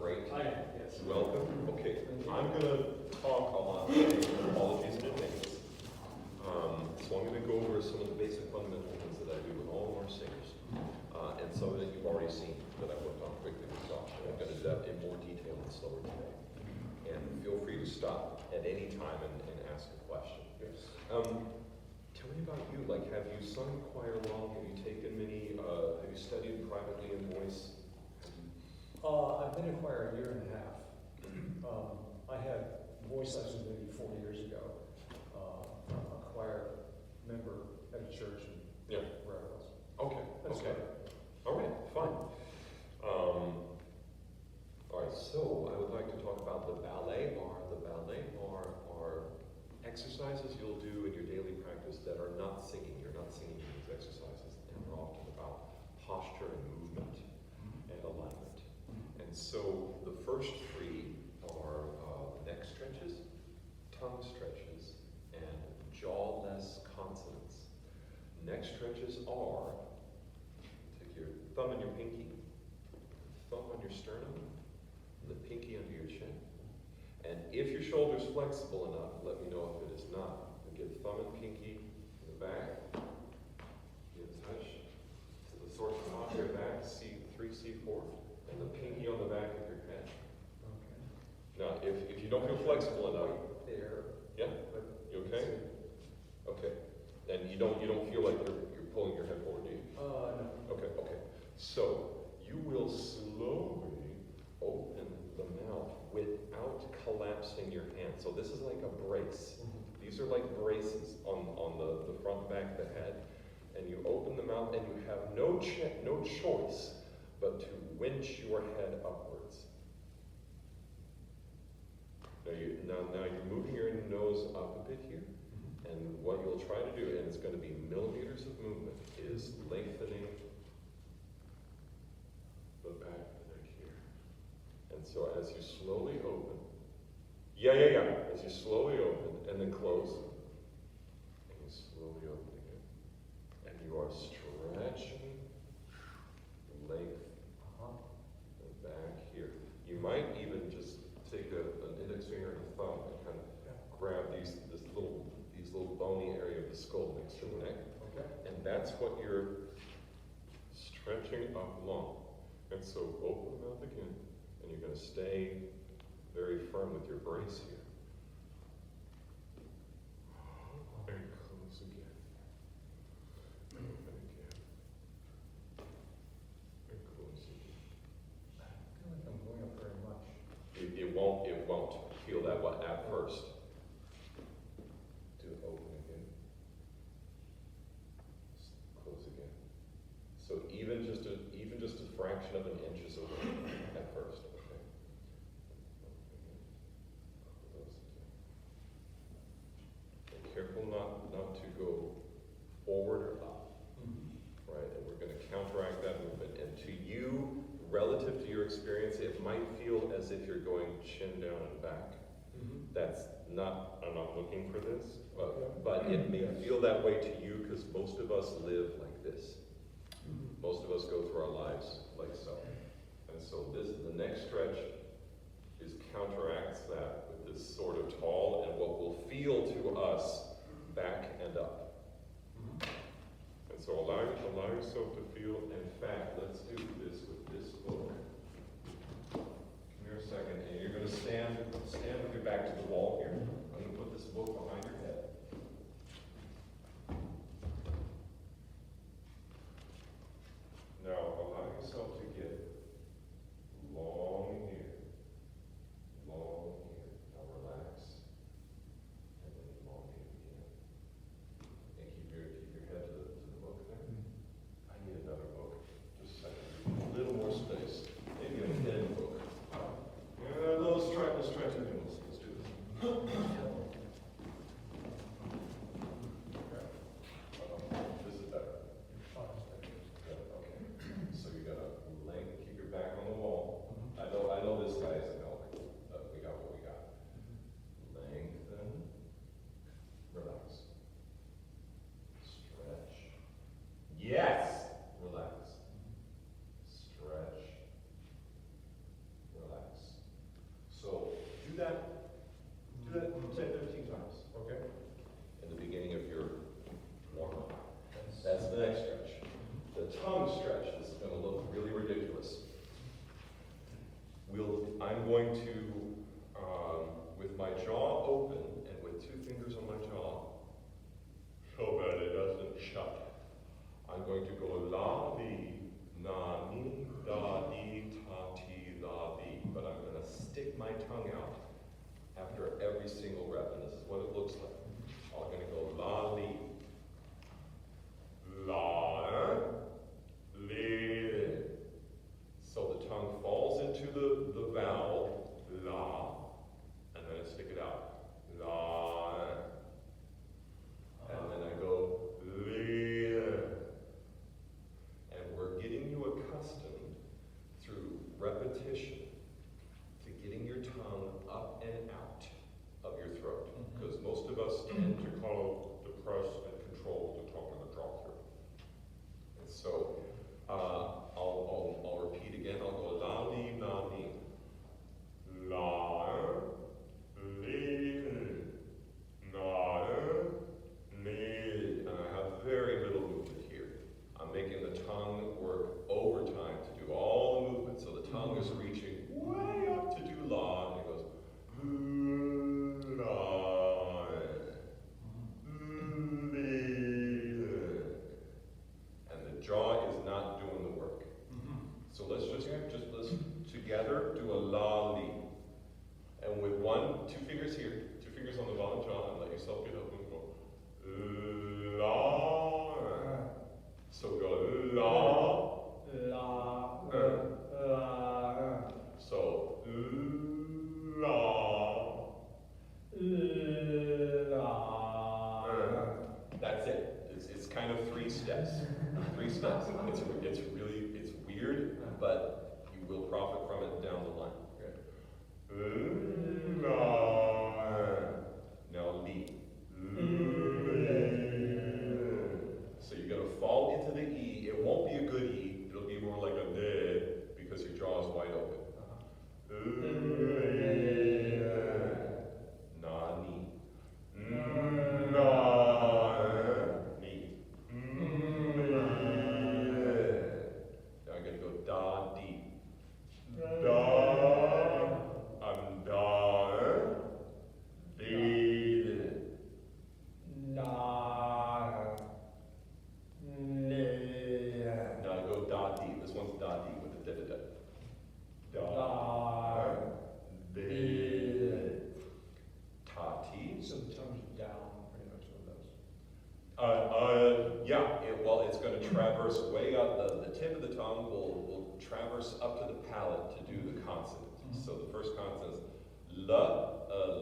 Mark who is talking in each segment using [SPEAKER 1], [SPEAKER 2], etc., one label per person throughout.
[SPEAKER 1] great?
[SPEAKER 2] I am, yes.
[SPEAKER 1] Welcome. Okay,
[SPEAKER 2] Thank you.
[SPEAKER 1] I'm gonna talk a lot today, apologies in advance. So I'm gonna go over some of the basic fundamental things that I do with all of our singers. And some that you've already seen that I worked on quickly with Josh. I'm gonna dive in more detail and slower today. And feel free to stop at any time and ask a question.
[SPEAKER 2] Yes.
[SPEAKER 1] Tell me about you. Like, have you sung in choir long? Have you taken many, have you studied privately in voice?
[SPEAKER 2] I've been in choir a year and a half. I had voice lessons maybe 4 years ago. I'm a choir member at a church and
[SPEAKER 1] Yeah.
[SPEAKER 2] where I was.
[SPEAKER 1] Okay,
[SPEAKER 2] That's
[SPEAKER 1] okay.
[SPEAKER 2] right.
[SPEAKER 1] All right, fine. All right, so I would like to talk about the ballet bar. The ballet bar are exercises you'll do in your daily practice that are not singing. You're not singing these exercises, and they're often about posture and movement and alignment. And so the first three are neck stretches, tongue stretches, and jawless consonants. Neck stretches are, take your thumb and your pinky, thumb on your sternum, and the pinky under your chin. And if your shoulder's flexible enough, let me know if it is not. And get thumb and pinky in the back. Give a touch to the sort of top of your back, C3, C4, and the pinky on the back of your head.
[SPEAKER 2] Okay.
[SPEAKER 1] Now, if you don't feel flexible enough,
[SPEAKER 2] Right there.
[SPEAKER 1] yeah,
[SPEAKER 2] But
[SPEAKER 1] you okay? Okay. And you don't feel like you're pulling your head forward, do you?
[SPEAKER 2] No.
[SPEAKER 1] Okay, okay. So you will slowly open the mouth without collapsing your hand. So this is like a brace. These are like braces on the front and back of the head. And you open the mouth and you have no choice but to winch your head upwards. Now you're moving your nose up a bit here. And what you'll try to do, and it's going to be millimeters of movement, is lengthening the back of the neck here. And so as you slowly open, as you slowly open and then close, and you slowly open again, and you are stretching length the back here. You might even just take an index finger and a thumb and kind of grab these little bony area of the skull next to the neck.
[SPEAKER 2] Okay.
[SPEAKER 1] And that's what you're stretching up long. And so open the mouth again, and you're going to stay very firm with your brace here. And close again. Open again. And close again.
[SPEAKER 2] I feel like I'm going up very much.
[SPEAKER 1] It won't feel that way at first. Do it open again. Close again. So even just a fraction of an inch is away at first. Okay. Open again. Close again. Be careful not to go forward or up. Right, and we're going to counteract that movement. And to you, relative to your experience, it might feel as if you're going chin down and back. That's not, I'm not looking for this, but it may feel that way to you because most of us live like this. Most of us go through our lives like so. And so the next stretch counteracts that with this sort of tall and what will feel to us back and up. And so allow yourself to feel, in fact, let's do this with this book. Come here a second, and you're going to stand with your back to the wall here. I'm going to put this book behind your head. Now allow yourself to get long here. Long here. Now relax. And then long here again. And keep your head to the book there. I need another book. tongue stretch. This is gonna look really ridiculous. I'm going to, with my jaw open and with 2 fingers on my jaw, so that it doesn't shut, I'm going to go la, li, na, ni, da, di, ta, ti, la, di. But I'm gonna stick my tongue out after every single rep, and this is what it looks like. I'm gonna go la, li, la, li. So the tongue falls into the vowel, la, and then I stick it out, la, and then I go, li. And we're getting you accustomed through repetition to getting your tongue up and out of your throat. Because most of us tend to kind of depress and control the tongue and the drop through. And so, I'll repeat again. I'll go la, li, na, ni. La, li, na, ni. And I have very little movement here. I'm making the tongue work overtime to do all the movement. So the tongue is reaching way up to do la, and it goes la, li. And the jaw is not doing the work. So let's let's together do a la, li. And with 2 fingers here, 2 fingers on the bottom jaw, and let yourself get up and go la. So go la,
[SPEAKER 2] La,
[SPEAKER 1] so la, that's it. It's kind of 3 steps. 3 steps. It's weird, but you will profit from it down the line. Now li. So you're gonna fall into the E. It won't be a good E. It'll be more like a de because your jaw is wide open. Na, ni. Na, ni. Now I'm gonna go da, di. Da, I'm da, di. Now I go da, di. This one's da, di with the da, da, da. Da, di. Ta, ti.
[SPEAKER 2] so the tongue's down, pretty much what it does.
[SPEAKER 1] Yeah, it's going to traverse way up. The tip of the tongue will traverse up to the palate to do the consonant. So the first consonant is la,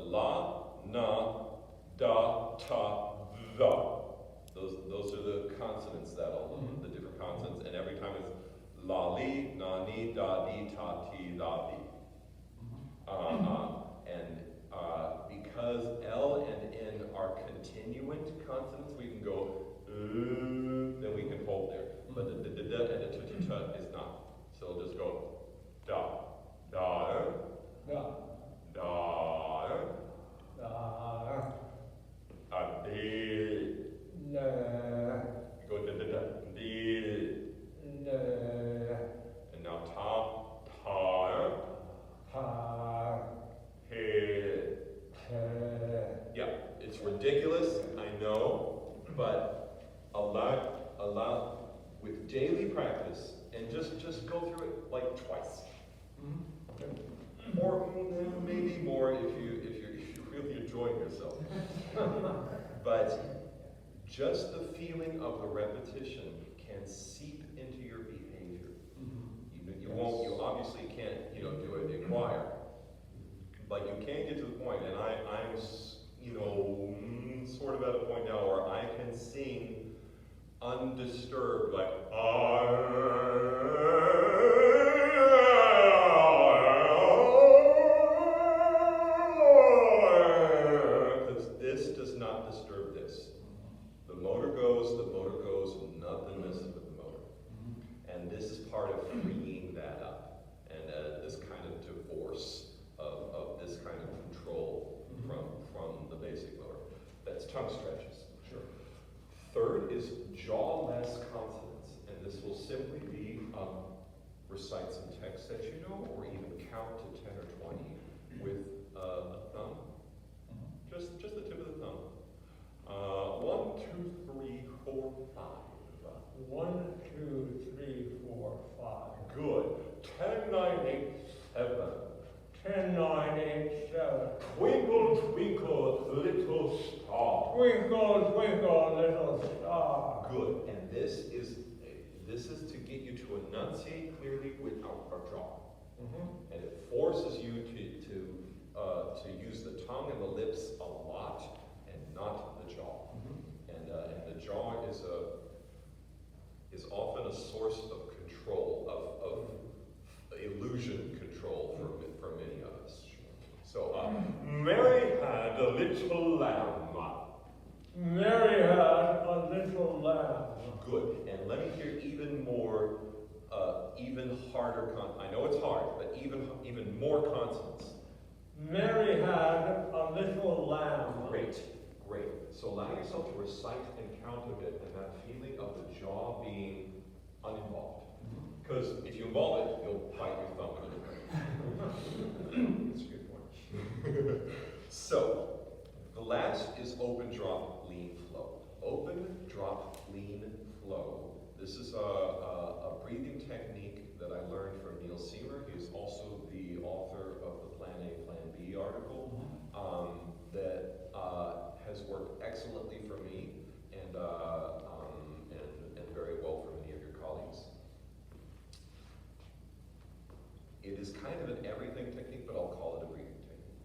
[SPEAKER 1] la, na, da, ta, the. Those are the consonants the different consonants, and every time it's la, li, na, ni, da, di, ta, ti, la, di. Because L and N are continuant consonants, we can go then we can hold there. But the d and the t is not. So we'll just go da, da,
[SPEAKER 2] Da,
[SPEAKER 1] da,
[SPEAKER 2] da,
[SPEAKER 1] di.
[SPEAKER 2] na,
[SPEAKER 1] Go da, di.
[SPEAKER 2] na,
[SPEAKER 1] And now ta, ta,
[SPEAKER 2] ha,
[SPEAKER 1] he.
[SPEAKER 2] he.
[SPEAKER 1] Yeah, it's ridiculous, I know, but allow with daily practice, and just go through it like twice, or maybe more if you're really enjoying yourself. But just the feeling of the repetition can seep into your behavior. You obviously can't do it in choir, but you can get to the point, and I'm sort of at a point now where I can sing undisturbed, like because this does not disturb this. The motor goes, nothing messes with the motor. And this is part of freeing that up, and this kind of divorce of this kind of control from the basic motor. That's tongue stretches.
[SPEAKER 2] Sure.
[SPEAKER 1] Third is jaw-less consonants, and this will simply be recite some text that you know, or even count to 10 or 20 with a thumb. Just the tip of the thumb. 1, 2, 3, 4, 5.
[SPEAKER 2] 1, 2, 3, 4, 5.
[SPEAKER 1] Good. 10, 9, 8, 7.
[SPEAKER 2] 10, 9, 8, 7.
[SPEAKER 1] Twinkle, twinkle, little star.
[SPEAKER 2] Twinkle, twinkle, little star.
[SPEAKER 1] Good. And this is to get you to enunciate clearly without a jaw. And it forces you to use the tongue and the lips a lot, and not the jaw. And the jaw is often a source of control, of illusion control for many of us. So, Mary had a little lamb.
[SPEAKER 2] Mary had a little lamb.
[SPEAKER 1] Good. And let me hear even more, even harder I know it's hard, but even more consonants.
[SPEAKER 2] Mary had a little lamb.
[SPEAKER 1] Great, great. So allow yourself to recite and count a bit, and that feeling of the jaw being uninvolved. Because if you involve it, you'll bite your thumb. That's a good point. So, the last is open, drop, lean, flow. Open, drop, lean, flow. This is a breathing technique that I learned from Neil Seamer. He is also the author of the Plan A, Plan B article that has worked excellently for me and very well for many of your colleagues. It is kind of an everything technique, but I'll call it a breathing technique.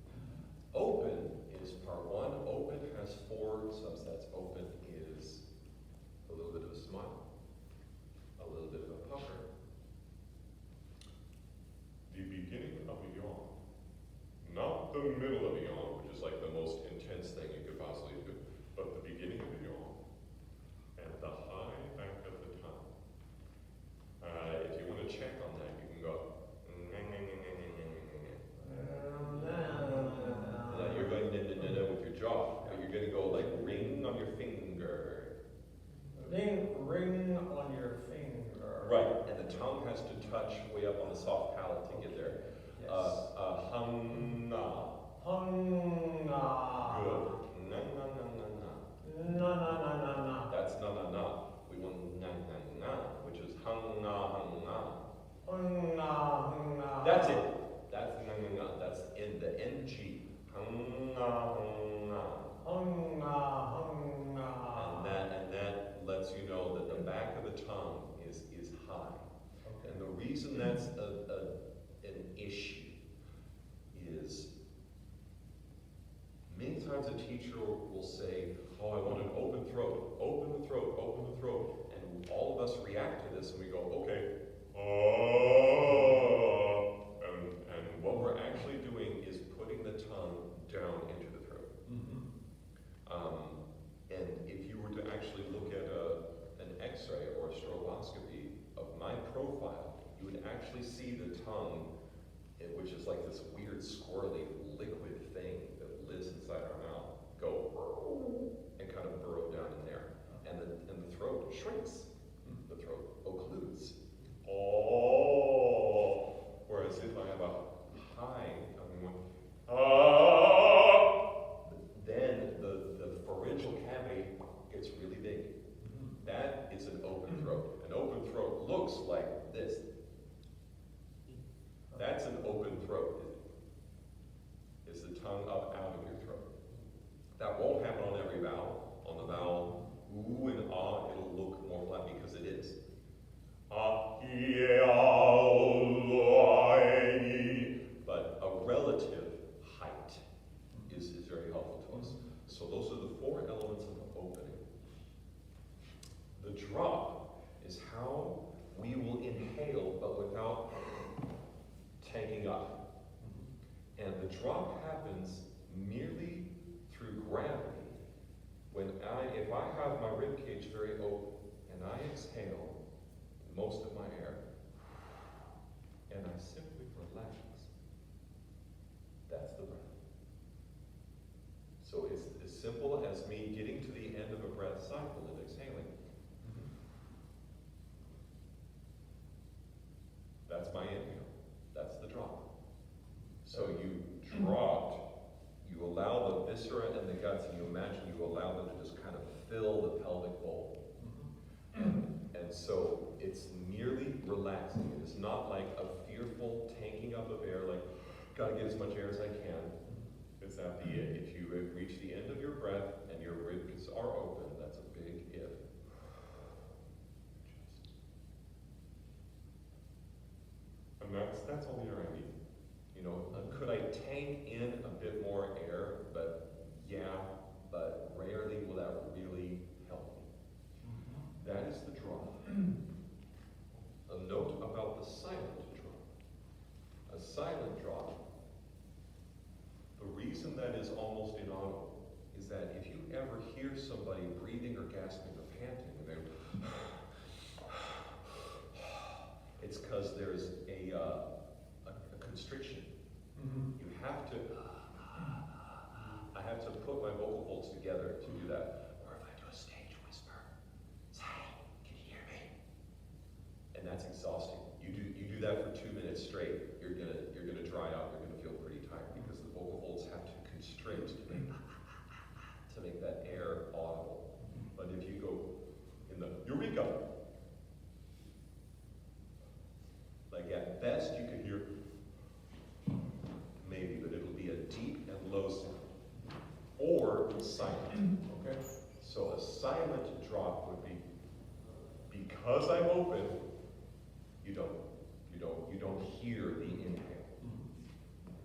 [SPEAKER 1] Open is part 1. Open has 4 subsets. Open is a little bit of a smile, a little bit of a pucker, the beginning of a yawn, not the middle of a yawn, which is like the most intense thing you could possibly do, but the beginning of a yawn, and the high back of the tongue. If you want to check on that, you can go. Now you're going with your jaw, but you're going to go like ring on your finger.
[SPEAKER 2] Ring on your finger.
[SPEAKER 1] Right, and the tongue has to touch way up on the soft palate to get there.
[SPEAKER 2] Yes.
[SPEAKER 1] Hum na.
[SPEAKER 2] Hum na.
[SPEAKER 1] Good. Na na na na na.
[SPEAKER 2] Na na na na na.
[SPEAKER 1] That's na na na. We want na na na, which is hum na hum na.
[SPEAKER 2] Hum na hum na.
[SPEAKER 1] That's it. That's na na na. That's in the NG. Hum na hum na.
[SPEAKER 2] Hum na hum na.
[SPEAKER 1] And that lets you know that the back of the tongue is high.
[SPEAKER 2] Okay.
[SPEAKER 1] And the reason that's an issue is many times a teacher will say, oh, I want an open throat, open the throat, open the throat. And all of us react to this and we go, okay, and what we're actually doing is putting the tongue down into the throat. And if you were to actually look at an x-ray or a stroboscopy of my profile, you would actually see the tongue, which is like this weird squirrely liquid thing that lives inside our mouth, go and kind of burrow down in there. And the throat shrinks. The throat occludes. Oh. Whereas if I have a high, then the pharyngeal cavity gets really big. That is an open throat. An open throat looks like this. That's an open throat. Is the tongue up out of your throat. That won't happen on every vowel. On the vowel oo and ah, it'll look more flat because it is. But a relative height is very helpful to us. So those are the 4 elements of the opening. The drop is how we will inhale but without tanking up. And the drop happens merely through gravity. If I have my rib cage very open and I exhale most of my air and I simply relax, that's the breath. So it's as simple as me getting to the end of a breath cycle and exhaling. relaxing. It is not like a fearful tanking up of air, like, gotta get as much air as I can. It's at the end. If you reach the end of your breath and your ribs are open, that's a big if. And that's all the air I need. You know, could I tank in a bit more air? But yeah, but rarely will that really help me. That is the draw. A note about the silent draw. A silent draw. The reason that is almost inaudible is that if you ever hear somebody breathing or gasping or panting, and they're it's because there's a constriction. You have to, I have to put my vocal folds together to do that. Or if I do a stage whisper, silent, can you hear me? And that's exhausting. You do that for 2 minutes straight, you're gonna dry out, you're gonna feel pretty tired because the vocal folds have to constrict to make that air audible. But if you go in the eureka, like at best you can hear maybe, but it'll be a deep and low sound. Or silent. Okay? So a silent drop would be, because I'm open, you don't hear the inhale.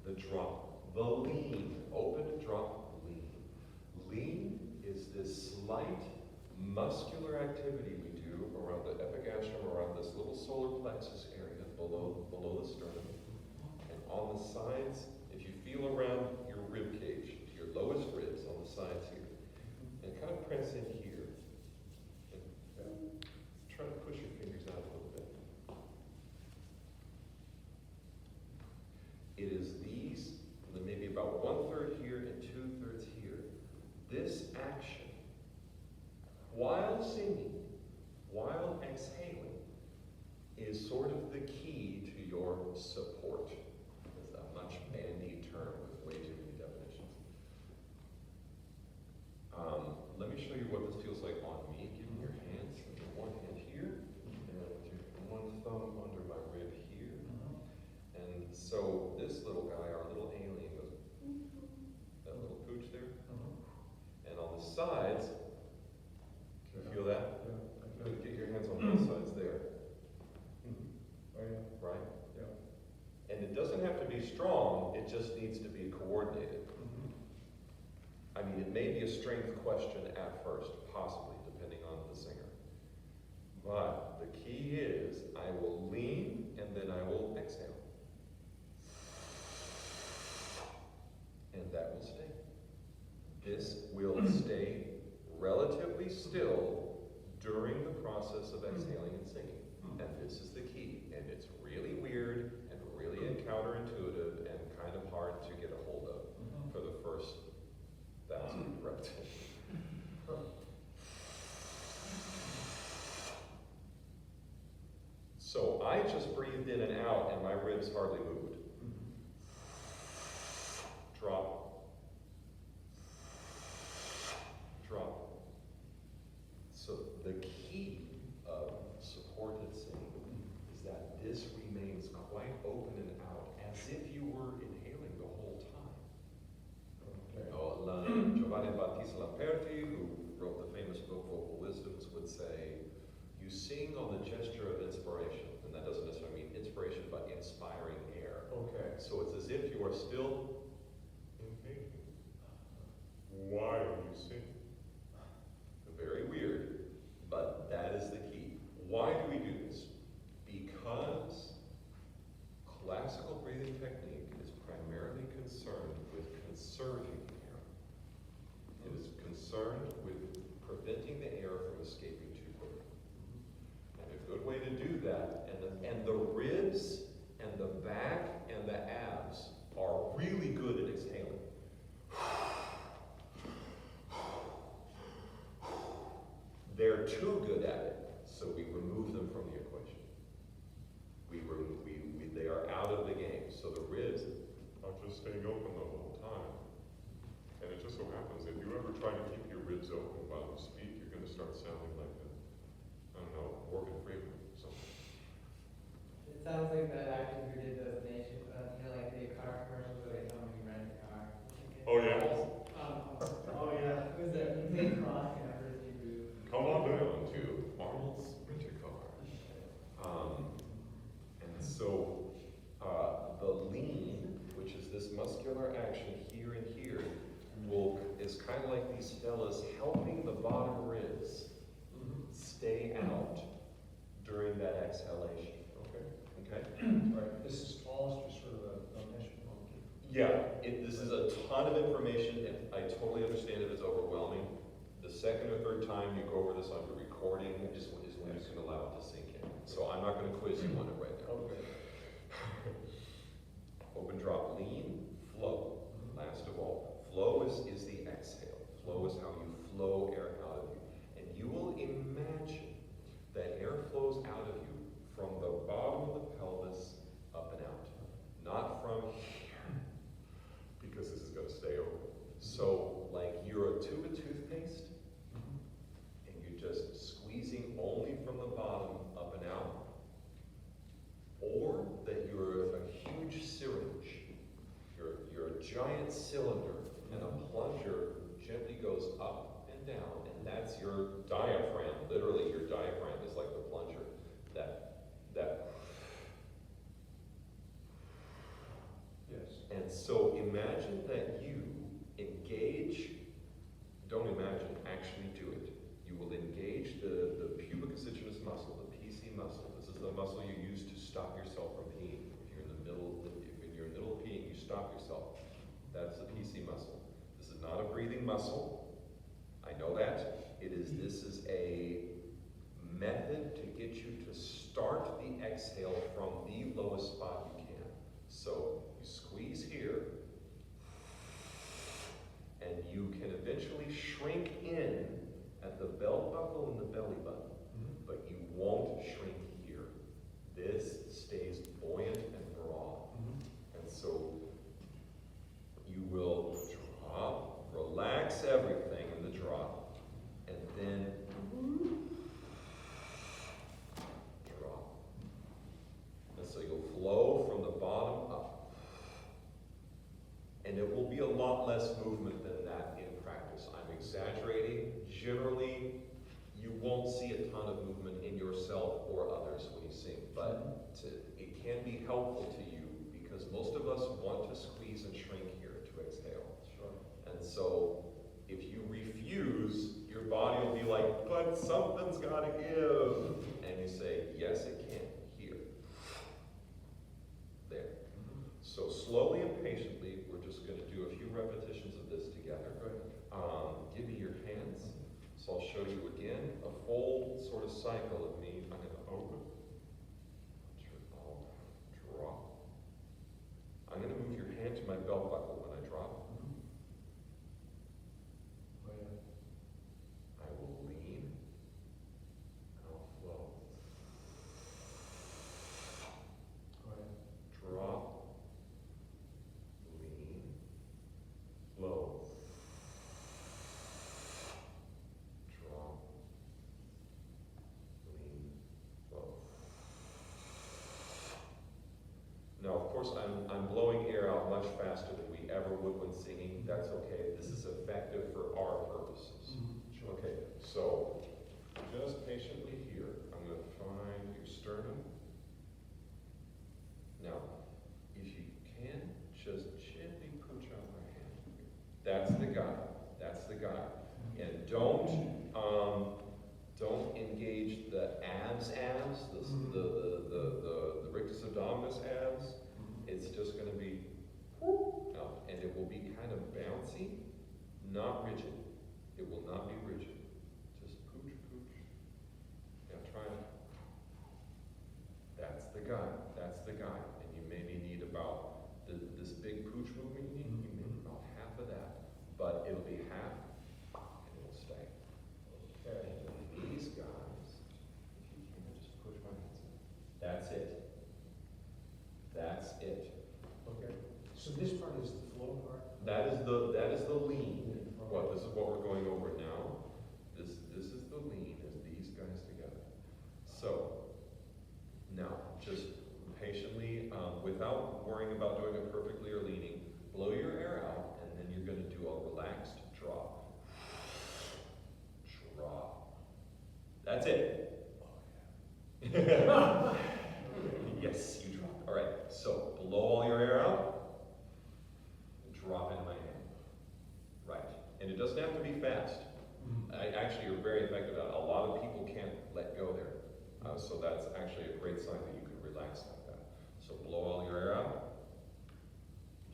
[SPEAKER 1] The drop. The lean. Open, drop, lean. Lean is this slight muscular activity we do around the epigastrium, around this little solar plexus area below the sternum. And on the sides, if you feel around your rib cage, your lowest ribs on the sides here, and kind of press in here, and try to push your fingers out a little bit. It is these, maybe about 1/3 here and 2/3 here. This action, while singing, while exhaling, is sort of the key to your support. It's a much bandy term with way too many definitions. Let me show you what this feels like on me. Give me your hands with your one hand here, and with your one thumb under my rib here. And so this little guy, our little alien, goes, that little pooch there. And on the sides, can you feel that?
[SPEAKER 2] Yeah.
[SPEAKER 1] Get your hands on both sides there.
[SPEAKER 2] Oh, yeah.
[SPEAKER 1] Right?
[SPEAKER 2] Yeah.
[SPEAKER 1] And it doesn't have to be strong, it just needs to be coordinated. I mean, it may be a strength question at first, possibly, depending on the singer. But the key is, I will lean and then I will exhale. And that will stay. This will stay relatively still during the process of exhaling and singing. And this is the key. And it's really weird and really counterintuitive and kind of hard to get a hold of for the first 1,000 repetitions. So I just breathed in and out and my ribs hardly moved. Drop. Drop. So the key of supported singing is that this remains quite open and out as if you were inhaling the whole time. Giovanni Battista Lamperti, who wrote the famous book Vocal Wisdoms, would say, you sing on the gesture of inspiration. And that doesn't necessarily mean inspiration, but inspiring air.
[SPEAKER 2] Okay.
[SPEAKER 1] So it's as if you are still inhaling while you sing. Very weird, but that is the key. Why do we do this? Because classical breathing technique is primarily concerned with conserving air. It is concerned with preventing the air from escaping too quickly. And a good way to do that, and the ribs and the back and the abs are really good at exhaling. They're too good at it, so we remove them from the equation. They are out of the game. So the ribs are just staying open the whole time. And it just so happens, if you ever try to keep your ribs open while you speak, you're going to start sounding like Morgan Freeman or something. like these fellas helping the bottom ribs stay out during that exhalation.
[SPEAKER 2] Okay.
[SPEAKER 1] Okay?
[SPEAKER 2] Right, this is all just sort of a mesh monkey.
[SPEAKER 1] Yeah, this is a ton of information, and I totally understand if it's overwhelming. The second or third time you go over this on the recording is when you can allow it to sink in. So I'm not going to quiz you on it right now.
[SPEAKER 2] Okay.
[SPEAKER 1] Open drop, lean, flow. Last of all, flow is the exhale. Flow is how you flow air out of you. And you will imagine that air flows out of you from the bottom of the pelvis up and out. Not from here, because this is going to stay open. So, like you're a tube of toothpaste, and you're just squeezing only from the bottom up and out, or that you're a huge syringe. You're a giant cylinder, and a plunger gently goes up and down, and that's your diaphragm. Literally, your diaphragm is like the plunger. That.
[SPEAKER 2] Yes.
[SPEAKER 1] And so imagine that you engage, don't imagine, actually do it. You will engage the pubic-aciginous muscle, the PC muscle. This is the muscle you use to stop yourself from peeing. If you're in the middle of peeing, you stop yourself. That's the PC muscle. This is not a breathing muscle. I know that. This is a method to get you to start the exhale from the lowest spot you can. So you squeeze here, and you can eventually shrink in at the belt buckle and the belly button, but you won't shrink here. This stays buoyant and broad. And so you will drop, relax everything in the drop, and then drop. And so you'll flow from the bottom up. And it will be a lot less movement than that in practice. I'm exaggerating. Generally, you won't see a ton of movement in yourself or others when you sing, but it can be helpful to you because most of us want to squeeze and shrink here to exhale.
[SPEAKER 2] Sure.
[SPEAKER 1] And so if you refuse, your body will be like, but something's got to give. And you say, yes, it can. Here. There. So slowly and patiently, we're just going to do a few repetitions of this together. Give me your hands. So I'll show you again a full sort of cycle of me. I'm going to open, I'll drop. I'm going to move your hand to my belt buckle when I drop. I will lean. I'll flow. Drop. Lean. Flow. Drop. Lean. Flow. Now, of course, I'm blowing air out much faster than we ever would when singing. That's okay. This is effective for our purposes. Okay, so just patiently here, I'm going to find your sternum. Now, if you can, just gently pooch out my hand. That's the guy. That's the guy. And don't engage the abs, the rectus abdominis abs. It's just going to be out, and it will be kind of bouncy, not rigid. It will not be rigid. Just pooch, pooch. Yeah, try it. That's the guy. That's the guy. And you maybe need about this big pooch movement you need. You need about half of that, but it'll be half, and it'll stay.
[SPEAKER 2] Okay.
[SPEAKER 1] And these guys, if you can just push my hands in. That's it. That's it.
[SPEAKER 2] Okay. So this part is the flow part?
[SPEAKER 1] That is the lean. Well, this is what we're going over now. This is the lean, is these guys together. So, now, just patiently, without worrying about doing it perfectly or leaning, blow your air out, and then you're going to do a relaxed drop. Drop. That's it. Yes, you drop. All right, so blow all your air out, drop into my hand. Right. And it doesn't doesn't have to be fast. Actually, you're very effective at it. A lot of people can't let go there. So that's actually a great sign that you can relax like that. So blow all your air out.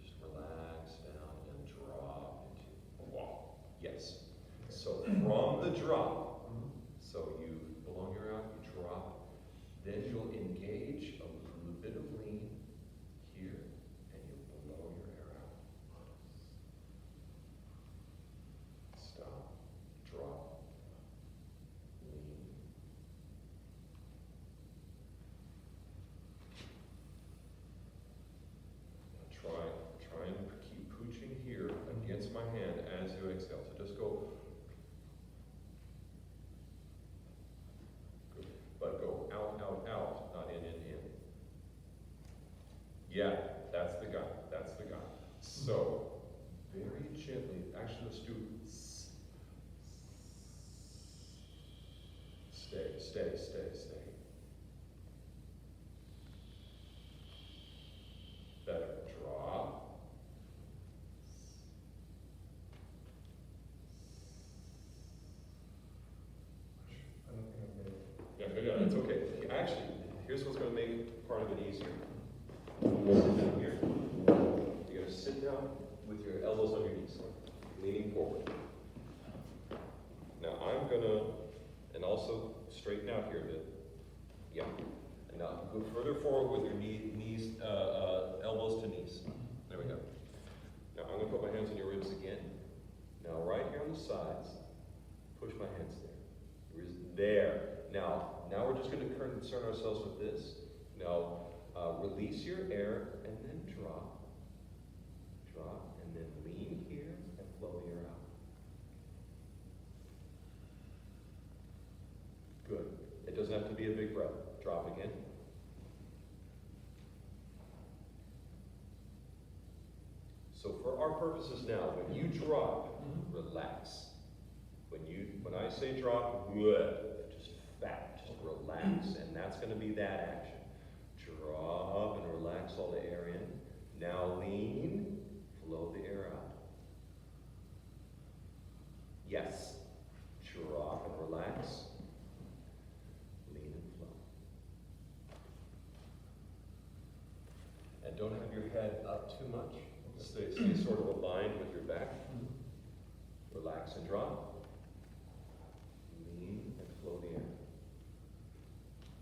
[SPEAKER 1] Just relax down and drop into a wall. Yes. So from the drop, so you blow your air out, you drop, then you'll engage a little bit of lean here, and you blow your air out. Stop, drop, lean. Now try and keep pooching here against my hand as you exhale. So just go. But go out, out, out, not in, in. Yeah, that's the guy, that's the guy. So, very gently, actually let's do stay. Better, drop.
[SPEAKER 2] I don't think I'm ready.
[SPEAKER 1] Yeah, it's okay. Actually, here's what's going to make part of it easier. Sit down here. You're going to sit down with your elbows on your knees, leaning forward. Now I'm going to, and also straighten out here a bit. Yeah. And now go further forward with your knees, elbows to knees. There we go. Now I'm going to put my hands on your ribs again. Now right here on the sides, push my hands there. There. Now we're just going to concern ourselves with this. Now, release your air and then drop. Drop, and then lean here and flow the air out. Good. It doesn't have to be a big breath. Drop again. So for our purposes now, when you drop, relax. When I say drop, just relax, and that's going to be that action. Drop and relax all the air in. Now lean, flow the air out. Yes. Drop and relax. Lean and flow. And don't have your head up too much. Stay sort of aligned with your back. Relax and drop. Lean and flow the air.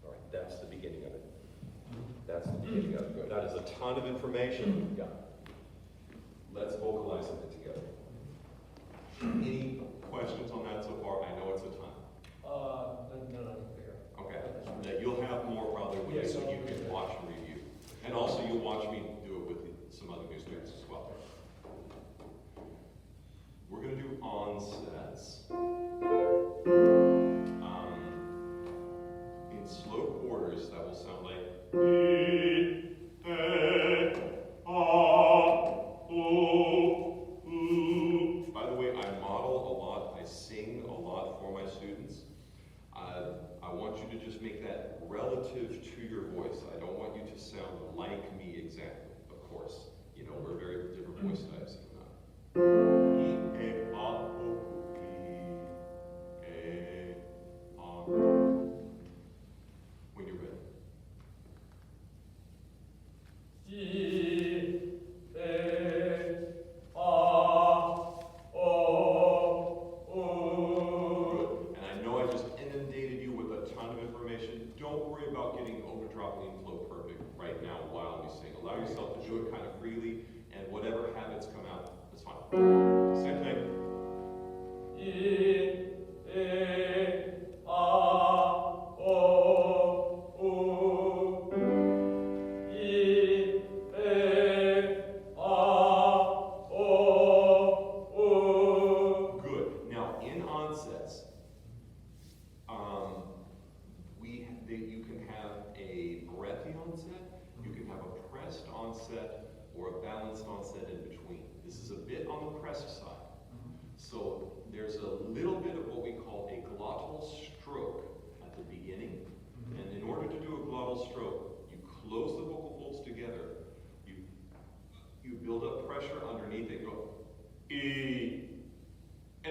[SPEAKER 1] All right, that's the beginning of it. That's the beginning of it. That is a ton of information. Yeah. Let's vocalize it together. Any questions on that so far? I know it's a ton.
[SPEAKER 2] None there.
[SPEAKER 1] Okay. Now, you'll have more probably when
[SPEAKER 2] Yes,
[SPEAKER 1] you
[SPEAKER 2] I'll
[SPEAKER 1] can
[SPEAKER 2] do
[SPEAKER 1] watch and review. And also you'll watch me do it with some other new students as well. We're going to do onsets. In slow quarters, that will sound like By the way, I model a lot, I sing a lot for my students. I want you to just make that relative to your voice. I don't want you to sound like me exactly, of course. You know, we're very different voice types. When you're ready. Good. And I know I just inundated you with a ton of information. Don't worry about getting overdrop lean flow perfect right now while we sing. Allow yourself to do it kind of freely, and whatever habits come out, that's fine. Same thing. Good. Now, in onsets, you can have a breathy onset, you can have a pressed onset, or a balanced onset in between. This is a bit on the pressed side. So there's a little bit of what we call a glottal stroke at the beginning. And in order to do a glottal stroke, you close the vocal folds together, you build up pressure underneath it, go E, A,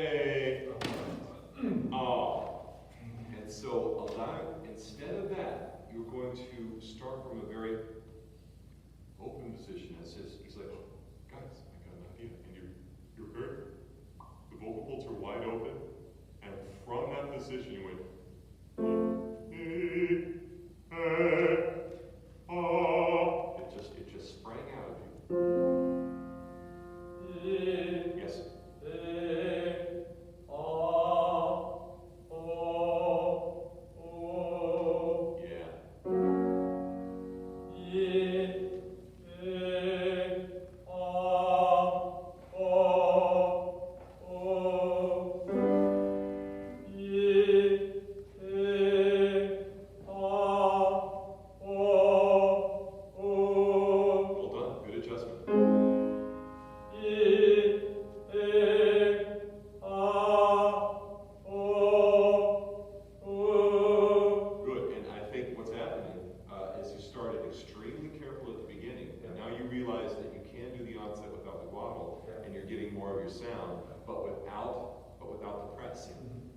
[SPEAKER 1] throttle,
[SPEAKER 2] Yeah.
[SPEAKER 1] and you're getting more of your sound, but without the press.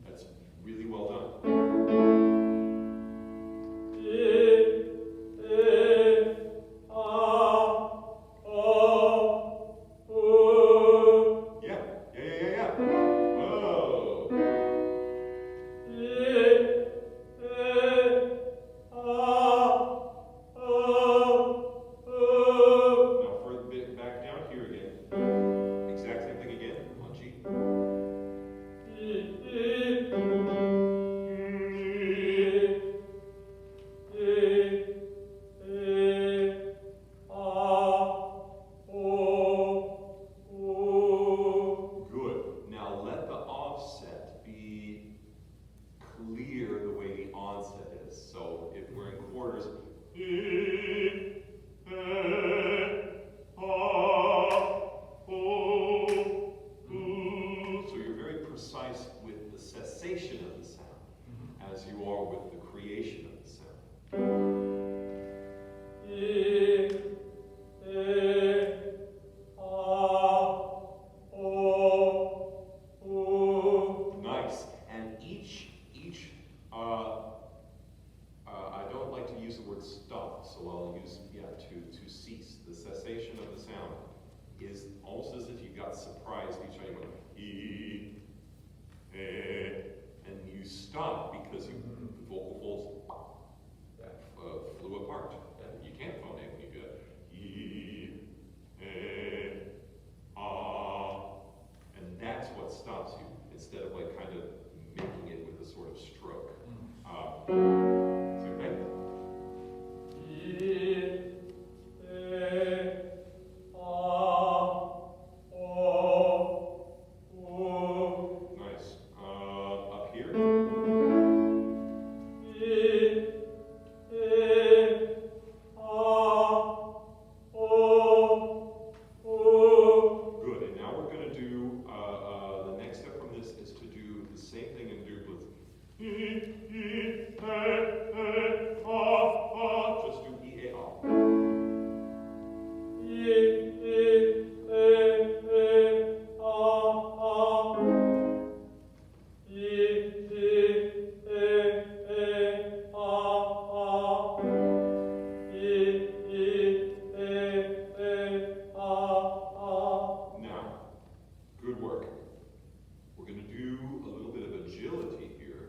[SPEAKER 1] That's really well done. Yeah, yeah, yeah, yeah, yeah. Whoa. Now for a bit back down here again. Exact same thing again on G. Good. Now let the offset be clear the way the onset is. So if we're in quarters, so you're very precise with the cessation of the sound as you are with the creation of the sound. Nice. And I don't like to use the word stop, so I'll use, to cease. The cessation of the sound is almost as if you got surprised each time you went, e, and you stop because the vocal folds flew apart. And you can't phonate when you do it. E, and that's what stops you, instead of like kind of making it with a sort of stroke. So, okay? Nice. Up here. Good. And now we're going to do, the next step from this is to do the same thing and do it with just do E, A, A. Now, good work. We're going to do a little bit of agility here.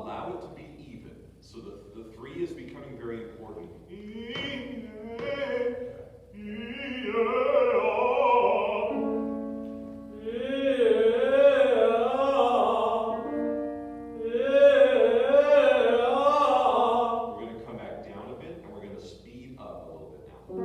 [SPEAKER 1] Allow it to be even. So the three is becoming very important. We're going to come back down a bit and we're going to speed up a little bit now.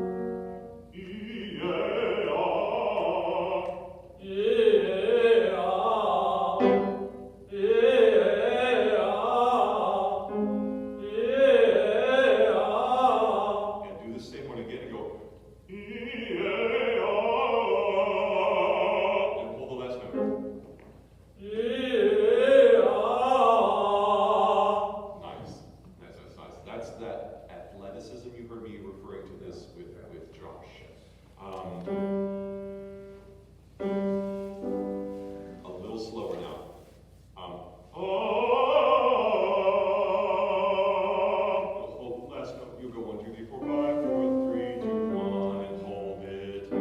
[SPEAKER 1] And do the same one again and go. And pull the last note. Nice. Nice. That's that athleticism you heard me referring to this with Josh. A little slower now. Hold the last note. You'll go 1, 2, 3, 4, 5, 4, 3, 2, 1, and hold it.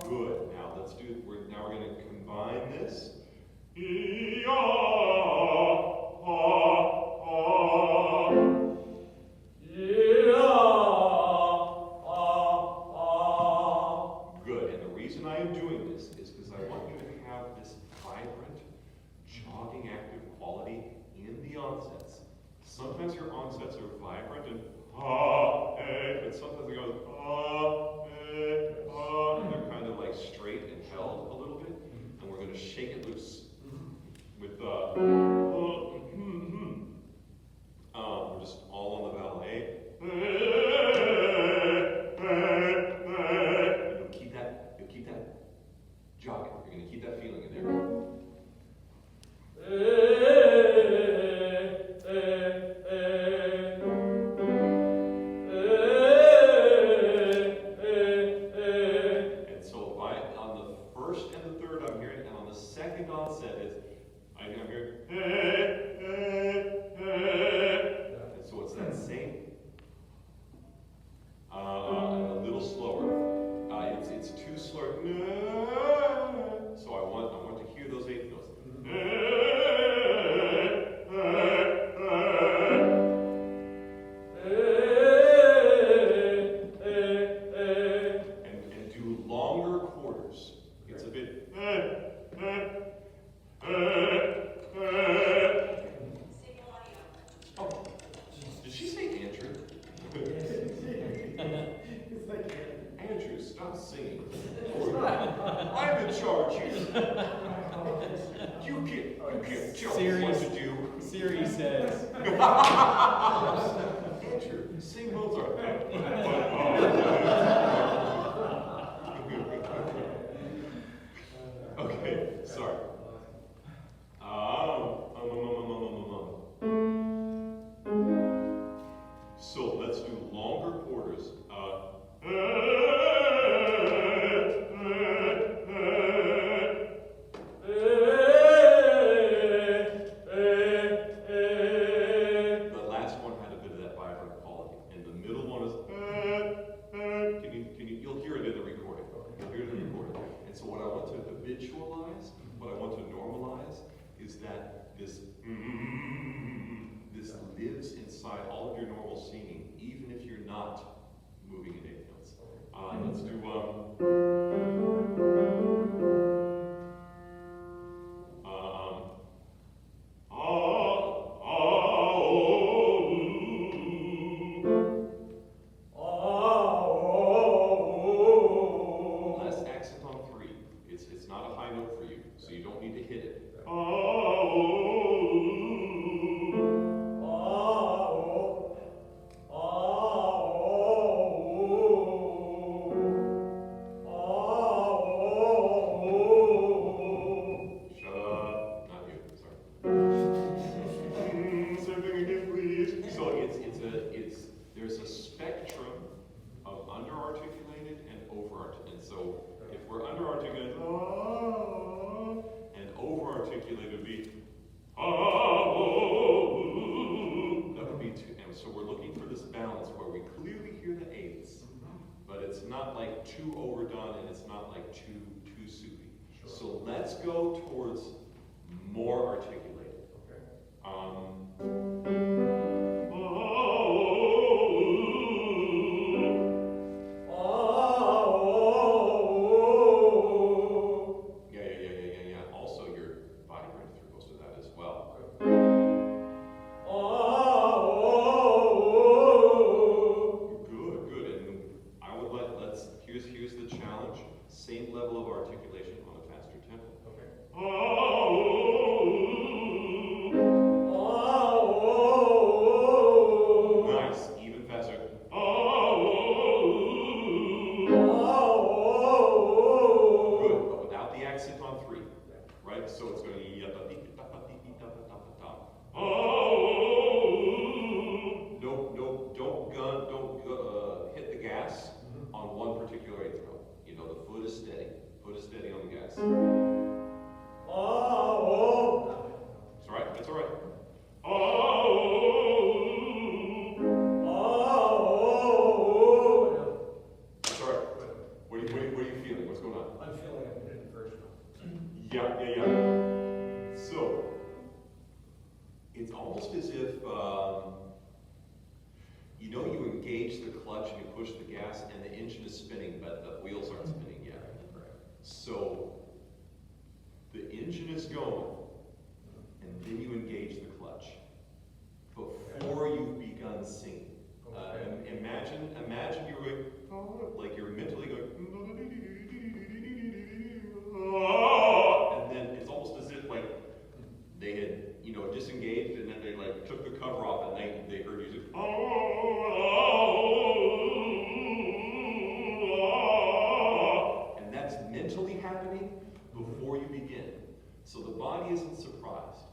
[SPEAKER 1] Good. Now let's do. Now we're going to combine this. Good. And the reason I am doing this is because I want you to have rocking active quality in the onsets. Sometimes your onsets are vibrant and but sometimes it goes and they're kind of like straight and held a little bit, and we're going to shake it loose with we're just all on the ballet. And you'll keep that jogging. You're going to keep that feeling in there. And so on the first and the third I'm hearing, and on the second onset I'm hearing, and so it's that same, and a little slower. It's too slow. So I want to hear those eighth notes. And do longer quarters. It's a bit. Oh, did she say Andrew? Andrew, stop singing. I'm in charge here. You can't tell me what to do.
[SPEAKER 3] Siri says.
[SPEAKER 1] Andrew, sing Mozart. Okay, sorry. So let's do longer quarters. The last one had a bit of that vibrant quality, and the middle one is. You'll hear it in the recording. You'll hear it in the recording. And so what I want to habitualize, what I want to normalize, is that this lives inside all of your normal singing, even if you're not moving in eighth notes. Let's do less accent on three. It's not a high note for you, so you don't need to hit it. Shut up. Not you. Sorry. Same thing again, please. So there's a spectrum of under-articulated and over-articulated. So if we're under-articulated, and over-articulated would be, that would be two. And so we're looking for this balance where we clearly hear the eighths, but it's not like too overdone and it's not like too soupy.
[SPEAKER 2] Sure.
[SPEAKER 1] So let's go towards more articulated.
[SPEAKER 2] Okay.
[SPEAKER 1] Yeah. Also, you're vibrant through most of that as well. Good. And I would here's the challenge. Same level of articulation on a faster tempo.
[SPEAKER 2] Okay.
[SPEAKER 1] Nice, even faster. Good, but without the accent on three, right? So it's going to be don't hit the gas on one particular eighth note. You know, the foot is steady. Foot is steady on the gas. It's all right. It's all right. It's all right. What are you feeling? What's going on?
[SPEAKER 2] I'm feeling I'm in the first one.
[SPEAKER 1] Yeah. So, it's almost as if, you engage the clutch and you push the gas and the engine is spinning, but the wheels aren't spinning yet.
[SPEAKER 2] Right.
[SPEAKER 1] So, the engine is going, and body isn't surprised,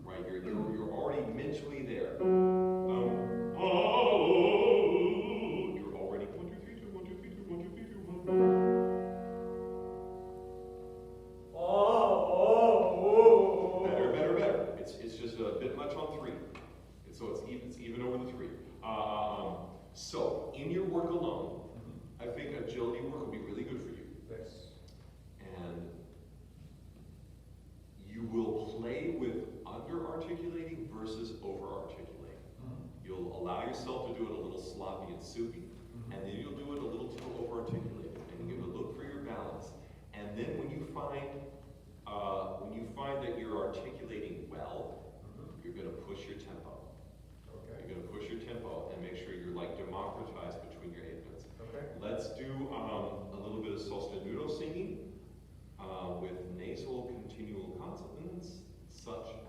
[SPEAKER 1] right? You're already mentally there. You're already 1, 2, 3, 2, 1, 2, 3, 2, 1, 2, 3, 2, 1. Better. It's just a bit much on 3. And so it's even over the 3. So in your work alone, I think agility work will be really good for you.
[SPEAKER 2] Yes.
[SPEAKER 1] And you will play with under-articulating versus over-articulating. You'll allow yourself to do it a little sloppy and soupy, and then you'll do it a little too over-articulated, and you're going to look for your balance. And then when you find that you're articulating well, you're going to push your tempo.
[SPEAKER 2] Okay.
[SPEAKER 1] You're going to push your tempo and make sure you're like democratized between your 8 minutes.
[SPEAKER 2] Okay.
[SPEAKER 1] Let's do a little bit of sostenuto singing with nasal continual consonants, such as.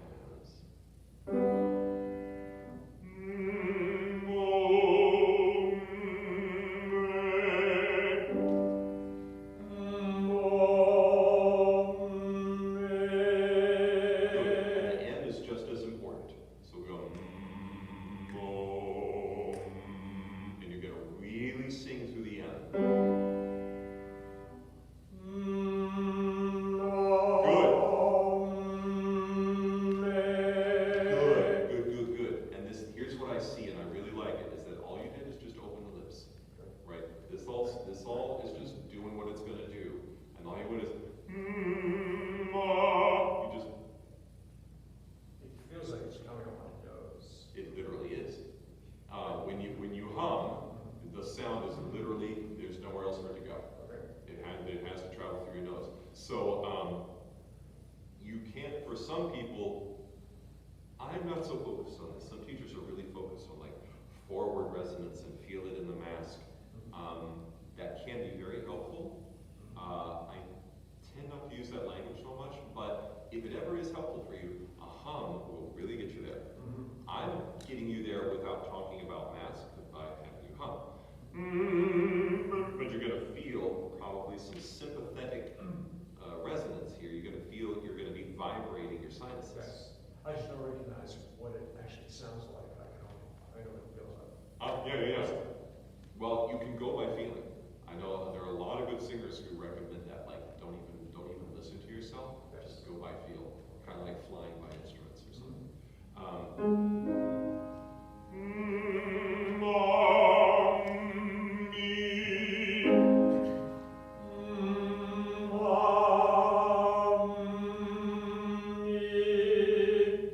[SPEAKER 1] Well, you can go by feeling. I know there are a lot of good singers who recommend that. Like, don't even listen to yourself. Just go by feel. Kind of like flying by instruments or something.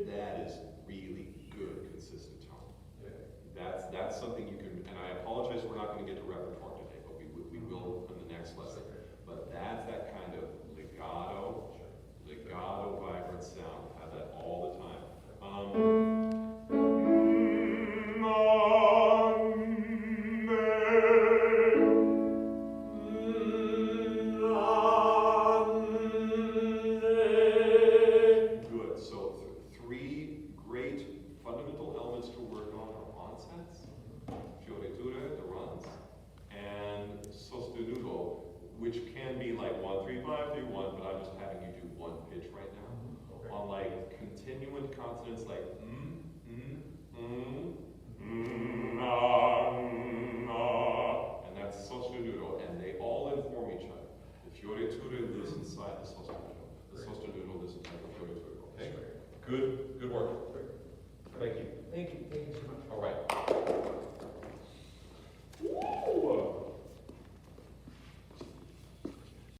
[SPEAKER 1] That is really good, consistent tone. That's something you can, and I apologize, we're not going to get to repertoire today, but we will in the next lesson. But that's that kind of legato, vibrant sound. Have that all the time. Good. So three great fundamental elements to work on are onsets, fioritura, the runs, and sostenuto, which can be like 1, 3, 5, 3, 1, but I'm just having you do one pitch right now.
[SPEAKER 2] Okay.
[SPEAKER 1] On like continuant consonants like and that's sostenuto, and they all inform each other. The fioritura lives inside the sostenuto. The sostenuto lives inside the fioritura. Okay? Good work.